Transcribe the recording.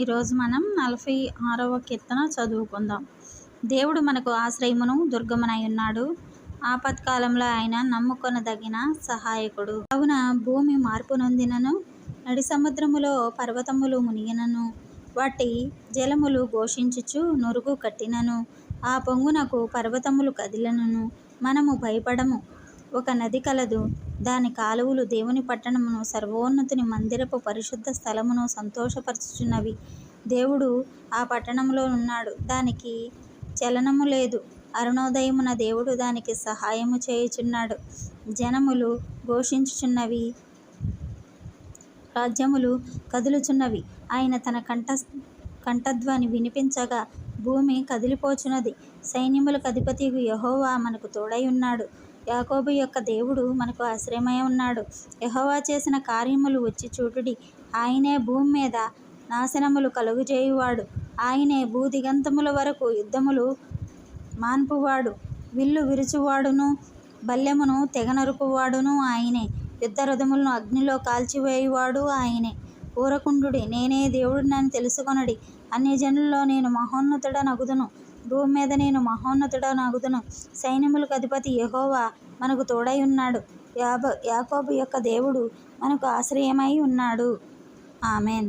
ఈరోజు మనం 46వ కీర్తన చదువుకుందాం. దేవుడు మనకు ఆశ్రయమును దుర్గమునై ఉన్నాడు. ఆపత్కాలంలో ఆయన నమ్ముకొనదగిన సహాయకుడు. కావున భూమి మార్పు నొందినను, నడి సముద్రములో పర్వతములు మునిగినను, వాటి జలములు ఘోషించుచు నురుగు కట్టినను, ఆ పొంగునకు పర్వతములు కదిలినను మనము భయపడము. ఒక నది కలదు, దాని కాలువలు దేవుని పట్టణమును, సర్వోన్నతుని మందిరపు పరిశుద్ధ స్థలమును సంతోషపరచుచున్నవి. దేవుడు ఆ పట్టణంలో ఉన్నాడు, దానికి చలనము లేదు. అరుణోదయమున దేవుడు దానికి సహాయము చేయుచున్నాడు. జనములు ఘోషించుచున్నవి, రాజ్యములు కదులుచున్నవి. ఆయన తన కంఠధ్వని వినిపించగా భూమి కదిలిపోచున్నది. సైన్యములకు అధిపతియగు యెహోవా మనకు తోడై ఉన్నాడు. యాకోబు యొక్క దేవుడు మనకు ఆశ్రయమై ఉన్నాడు. యెహోవా చేసిన కార్యములు వచ్చి చూడుడి. ఆయనే భూమి మీద నాశనములు కలుగజేయువాడు. ఆయనే భూదిగంతముల వరకు యుద్ధములు మాన్పువాడు. విల్లు విరుచువాడును, బల్లెమును తెగనరుకువాడును ఆయనే. యుద్ధ రథములను అగ్నిలో కాల్చివేయువాడు ఆయనే. ఊరకుండుడి, నేనే దేవుడినని తెలుసుకొనుడి. అన్యజనులలో నేను మహోన్నతుడనగుదును, భూమి మీద నేను మహోన్నతుడనగుదును. సైన్యములకు అధిపతి యెహోవా మనకు తోడై ఉన్నాడు. యాకోబు యొక్క దేవుడు మనకు ఆశ్రయమై ఉన్నాడు. ఆమేన్.